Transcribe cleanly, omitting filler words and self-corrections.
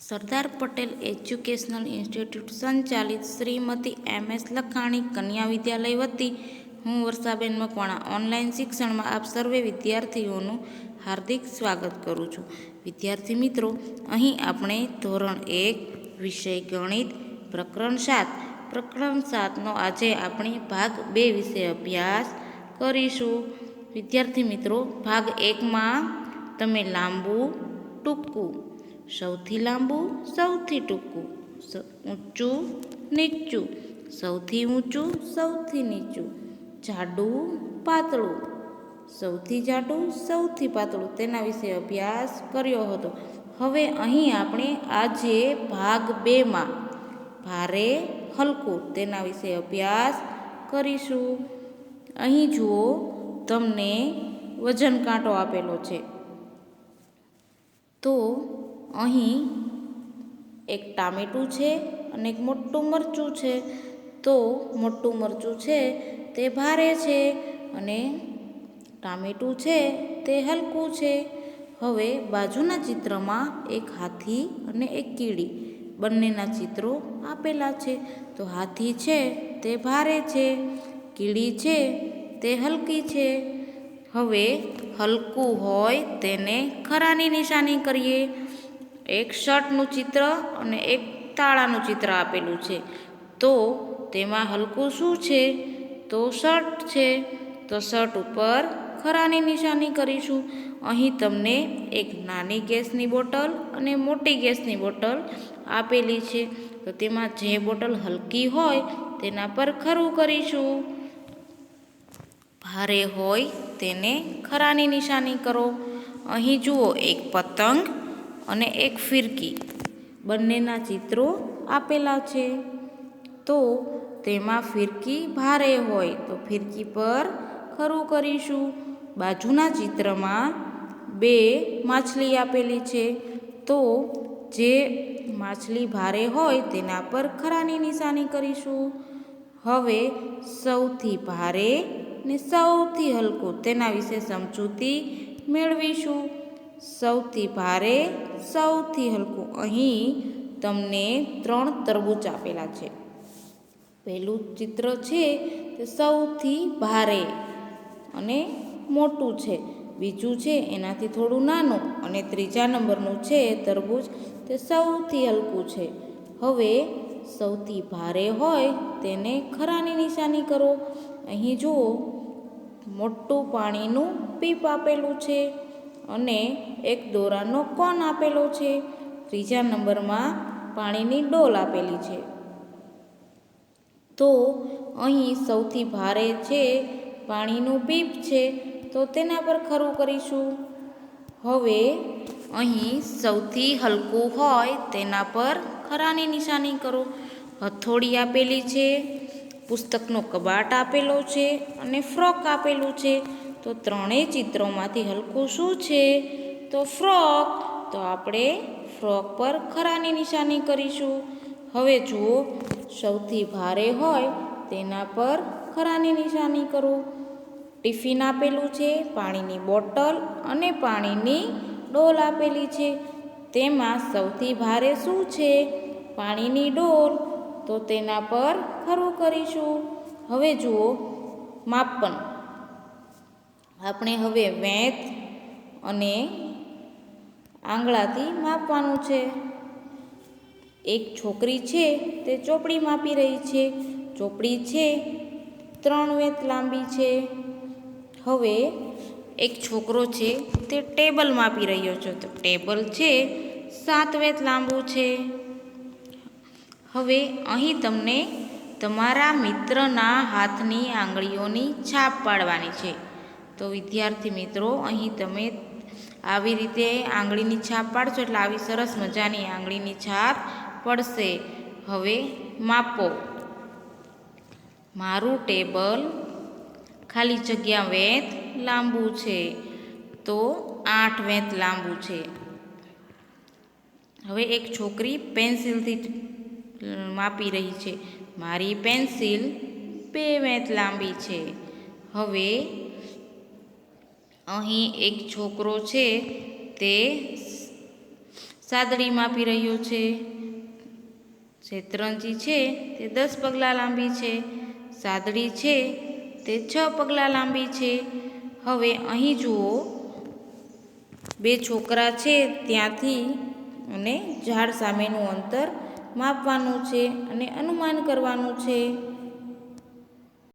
Sardar Patel educational institute સંચાલિત Shrimati M S. લખાણી કન્યા વિદ્યાલય વતી હું વર્ષાબેન મકવાણા ઓનલાઈન શિક્ષણમાં આપ સર્વે વિદ્યાર્થીઓનું હાર્દિક સ્વાગત કરું છું. વિદ્યાર્થી મિત્રો, અહીં આપણે ધોરણ 1 વિષય ગણિત પ્રકરણ 7નો આજે આપણે ભાગ 2 વિશે અભ્યાસ કરીશું. વિદ્યાર્થી મિત્રો, ભાગ 1માં તમે લાંબુ, ટૂંકું, સૌથી લાંબુ, સૌથી ટૂંકું, ઊંચું, નીચું, સૌથી ઊંચું, સૌથી નીચું, જાડું, પાતળું, સૌથી જાડું, સૌથી પાતળું તેના વિશે અભ્યાસ કર્યો હતો. હવે અહીં આપણે આજે ભાગ 2માં ભારે, હલકું તેના વિશે અભ્યાસ કરીશું. અહીં જુઓ, તમને વજન કાંટો આપેલો છે. તો અહીં એક ટામેટું છે અને એક મોટું મરચું છે. તો મોટું મરચું છે તે ભારે છે અને ટામેટું છે તે હલકું છે. હવે બાજુના ચિત્રમાં એક હાથી અને એક કીડી બંનેના ચિત્રો આપેલા છે. તો હાથી છે તે ભારે છે, કીડી છે તે હલકી છે. હવે હલકું હોય તેને ખરાની નિશાની કરીએ. એક શર્ટનું ચિત્ર અને એક તાળાનું ચિત્ર આપેલું છે. તો તેમાં હલકું શું છે? તો શર્ટ છે. તો શર્ટ ઉપર ખરાની નિશાની કરીશું. અહીં તમને એક નાની ગેસની બોટલ અને મોટી ગેસની બોટલ આપેલી છે. તો તેમાં જે બોટલ હલકી હોય તેના પર ખરું કરીશું. ભારે હોય તેને ખરાની નિશાની કરો. અહીં જુઓ, એક પતંગ અને એક ફિરકી બંનેના ચિત્રો આપેલા છે. તો તેમાં ફિરકી ભારે હોય તો ફિરકી પર ખરું કરીશું. બાજુના ચિત્રમાં 2 માછલી આપેલી છે. તો જે માછલી ભારે હોય તેના પર ખરાની નિશાની કરીશું. હવે સૌથી ભારે ને સૌથી હલકું તેના વિશે સમજૂતી મેળવીશું. સૌથી ભારે, સૌથી હલકું. અહીં તમને 3 તરબૂચ આપેલા છે. પહેલું ચિત્ર છે તે સૌથી ભારે અને મોટું છે. બીજું છે એનાથી થોડું નાનું અને ત્રીજા નંબરનું છે તરબૂચ તે સૌથી હલકું છે. હવે સૌથી ભારે હોય તેને ખરાની નિશાની કરો. અહીં જુઓ, મોટું પાણીનું પીપ આપેલું છે અને એક દોરાનો કોન આપેલો છે. ત્રીજા નંબરમાં પાણીની ડોલ આપેલી છે. તો અહીં સૌથી ભારે છે પાણીનું પીપ છે, તો તેના પર ખરું કરીશું. હવે અહીં સૌથી હલકું હોય તેના પર ખરાની નિશાની કરો. હથોડી આપેલી છે, પુસ્તકનો કબાટ આપેલો છે અને ફ્રોક આપેલું છે. તો ત્રણેય ચિત્રોમાંથી હલકું શું છે? તો ફ્રોક. તો આપણે ફ્રોક પર ખરાની નિશાની કરીશું. હવે જુઓ, સૌથી ભારે હોય તેના પર ખરાની નિશાની કરો. ટિફિન આપેલું છે, પાણીની બોટલ અને પાણીની ડોલ આપેલી છે. તેમાં સૌથી ભારે શું છે? પાણીની ડોલ. તો તેના પર ખરું કરીશું. હવે જુઓ, માપન. આપણે હવે વેંત અને આંગળાથી માપવાનું છે. એક છોકરી છે તે ચોપડી માપી રહી છે. ચોપડી છે 3 વેંત લાંબી છે. હવે એક છોકરો છે તે ટેબલ માપી રહ્યો છે. તો ટેબલ છે 7 વેંત લાંબુ છે. હવે અહીં તમને તમારા મિત્રના હાથની આંગળીઓની છાપ પાડવાની છે. તો વિદ્યાર્થી મિત્રો, અહીં તમે આવી રીતે આંગળીની છાપ પાડશો એટલે આવી સરસ મજાની આંગળીની છાપ પડશે. હવે માપો. મારું ટેબલ ખાલી જગ્યા વેંત લાંબુ છે. તો 8 વેંત લાંબુ છે. હવે એક છોકરી પેન્સિલથી માપી રહી છે. મારી પેન્સિલ 2 વેંત લાંબી છે. હવે અહીં એક છોકરો છે તે સાદડી માપી રહ્યો છે. શેતરંજી છે તે 10 પગલાં લાંબી છે. સાદડી છે તે 6 પગલાં લાંબી છે. હવે અહીં જુઓ, બે છોકરા છે ત્યાંથી અને ઝાડ સામેનું અંતર માપવાનું છે અને અનુમાન કરવાનું છે.